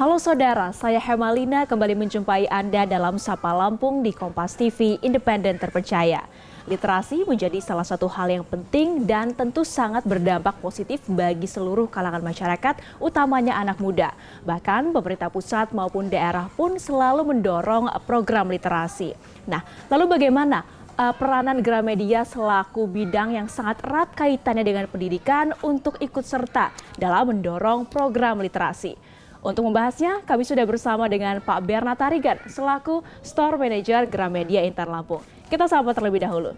Halo saudara, saya Hemalina kembali menjumpai Anda dalam Sapa Lampung di Kompas TV Independen Terpercaya. Literasi menjadi salah satu hal yang penting dan tentu sangat berdampak positif bagi seluruh kalangan masyarakat, utamanya anak muda. Bahkan pemerintah pusat maupun daerah pun selalu mendorong program literasi. Nah, lalu bagaimana peranan Gramedia selaku bidang yang sangat erat kaitannya dengan pendidikan untuk ikut serta dalam mendorong program literasi? Untuk membahasnya, kami sudah bersama dengan Pak Bernard Tarigan selaku Store Manager Gramedia Intan Lampung. Kita sapa terlebih dahulu.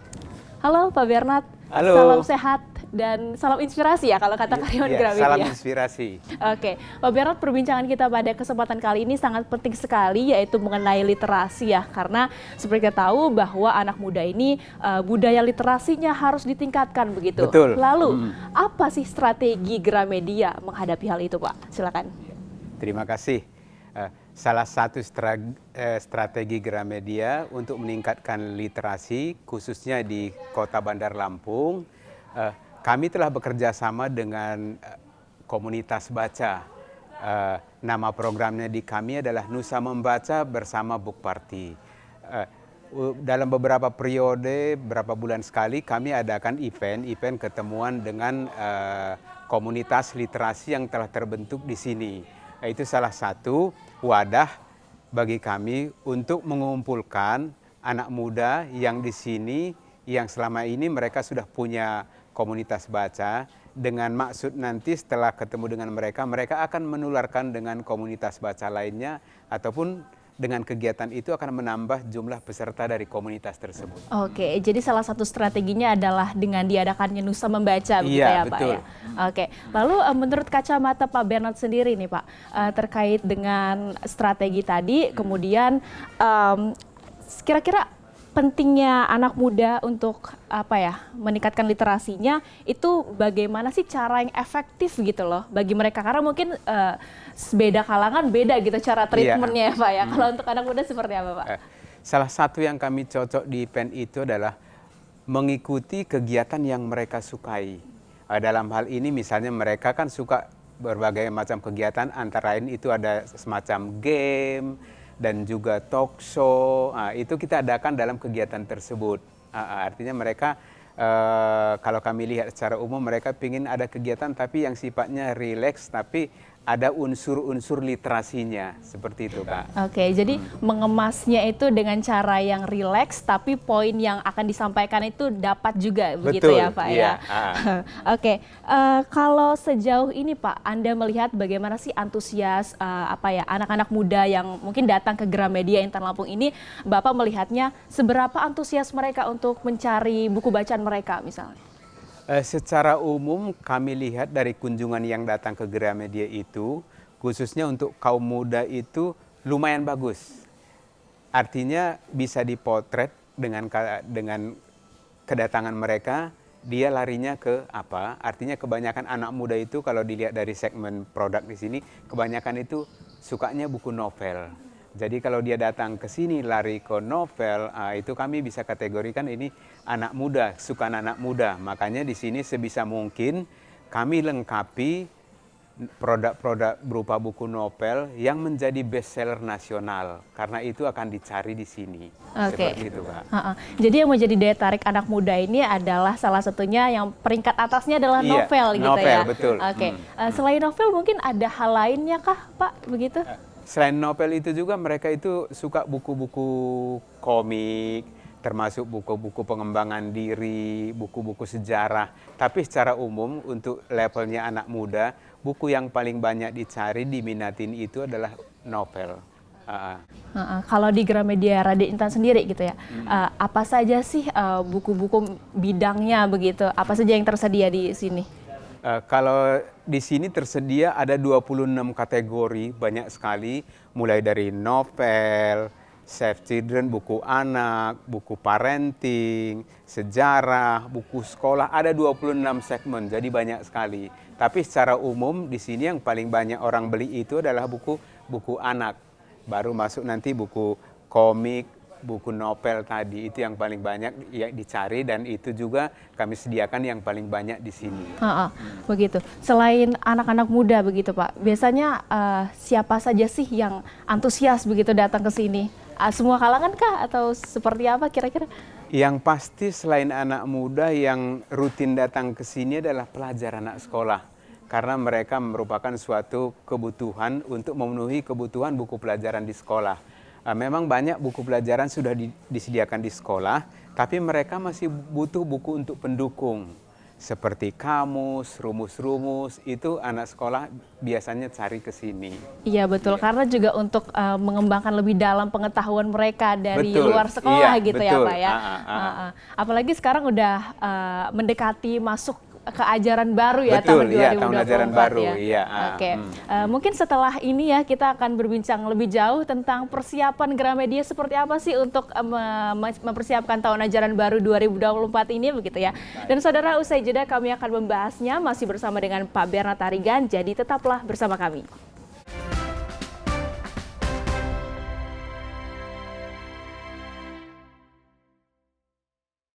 Halo Pak Bernard, Halo. salam sehat dan salam inspirasi ya kalau kata karyawan Gramedia. Salam inspirasi. Oke, Pak Bernard, perbincangan kita pada kesempatan kali ini sangat penting sekali yaitu mengenai literasi ya. Karena seperti kita tahu bahwa anak muda ini budaya literasinya harus ditingkatkan begitu. Betul. Lalu, apa sih strategi Gramedia menghadapi hal itu Pak? Silakan. Terima kasih. Salah satu strategi Gramedia untuk meningkatkan literasi, khususnya di Kota Bandar Lampung, kami telah bekerja sama dengan komunitas baca. Nama programnya di kami adalah Nusa Membaca Bersama Book Party. Dalam beberapa periode, beberapa bulan sekali, kami adakan event ketemuan dengan komunitas literasi yang telah terbentuk di sini. Itu salah satu wadah bagi kami untuk mengumpulkan anak muda yang di sini, yang selama ini mereka sudah punya komunitas baca, dengan maksud nanti setelah ketemu dengan mereka, mereka akan menularkan dengan komunitas baca lainnya, ataupun dengan kegiatan itu akan menambah jumlah peserta dari komunitas tersebut. Oke, jadi salah satu strateginya adalah dengan diadakannya Nusa Membaca, begitu ya Pak betul. ya. Oke, lalu menurut kacamata Pak Bernard sendiri nih Pak, terkait dengan strategi tadi, kemudian kira-kira pentingnya anak muda untuk meningkatkan literasinya itu bagaimana sih cara yang efektif gitu loh bagi mereka, karena mungkin beda kalangan beda gitu cara treatmentnya ya Pak ya. Kalau untuk anak muda seperti apa Pak? Salah satu yang kami cocok di event itu adalah mengikuti kegiatan yang mereka sukai. Dalam hal ini misalnya mereka kan suka berbagai macam kegiatan, antara lain itu ada semacam game dan juga talk show. Itu kita adakan dalam kegiatan tersebut. Artinya mereka, kalau kami lihat secara umum, mereka ingin ada kegiatan tapi yang sifatnya rileks, tapi ada unsur-unsur literasinya, seperti itu Kak. Oke, jadi mengemasnya itu dengan cara yang rileks, tapi poin yang akan disampaikan itu dapat juga, begitu ya Pak ya? Oke, kalau sejauh ini Pak, Anda melihat bagaimana sih antusias anak-anak muda yang mungkin datang ke Gramedia Intan Lampung ini, Bapak melihatnya seberapa antusias mereka untuk mencari buku bacaan mereka misalnya? Secara umum kami lihat dari kunjungan yang datang ke Gramedia itu, khususnya untuk kaum muda itu lumayan bagus. Artinya bisa dipotret dengan kedatangan mereka, dia larinya ke apa? Artinya kebanyakan anak muda itu kalau dilihat dari segmen produk di sini, kebanyakan itu sukanya buku novel. Jadi kalau dia datang ke sini lari ke novel, itu kami bisa kategorikan ini anak muda, suka anak muda. Makanya di sini sebisa mungkin kami lengkapi produk-produk berupa buku novel yang menjadi bestseller nasional, karena itu akan dicari di sini. Seperti itu Pak. Jadi yang menjadi daya tarik anak muda ini adalah salah satunya yang peringkat atasnya adalah novel, gitu novel, ya. Betul. Selain novel mungkin ada hal lainnya kah Pak begitu? Selain novel itu juga mereka itu suka buku-buku komik, termasuk buku-buku pengembangan diri, buku-buku sejarah. Tapi secara umum untuk levelnya anak muda, buku yang paling banyak dicari, diminatin itu adalah novel. Kalau di Gramedia Raden Intan sendiri gitu ya, apa saja sih buku-buku bidangnya begitu? Apa saja yang tersedia di sini? Kalau di sini tersedia ada 26 kategori, banyak sekali, mulai dari novel, Save Children, buku anak, buku parenting, sejarah, buku sekolah, ada 26 segmen, jadi banyak sekali. Tapi secara umum di sini yang paling banyak orang beli itu adalah buku anak. Baru masuk nanti buku komik, buku novel tadi itu yang paling banyak ya dicari, dan itu juga kami sediakan yang paling banyak di sini. Begitu. Selain anak-anak muda begitu Pak, biasanya siapa saja sih yang antusias begitu datang ke sini? Semua kalangan kah atau seperti apa kira-kira? Yang pasti selain anak muda yang rutin datang ke sini adalah pelajar anak sekolah. Karena mereka merupakan suatu kebutuhan untuk memenuhi kebutuhan buku pelajaran di sekolah. Memang banyak buku pelajaran sudah disediakan di sekolah, tapi mereka masih butuh buku untuk pendukung. Seperti kamus, rumus-rumus, itu anak sekolah biasanya cari ke sini. Iya betul, karena juga untuk mengembangkan lebih dalam pengetahuan mereka dari luar sekolah gitu betul. ya Pak ya. Apalagi sekarang udah mendekati masuk ke ajaran baru ya, betul, tahun 2024 tahun ajaran baru, ya. Iya. Oke. Mungkin setelah ini ya kita akan berbincang lebih jauh tentang persiapan Gramedia seperti apa sih untuk mempersiapkan tahun ajaran baru 2024 ini begitu ya. Dan saudara, usai jeda kami akan membahasnya masih bersama dengan Pak Bernard Tarigan, jadi tetaplah bersama kami.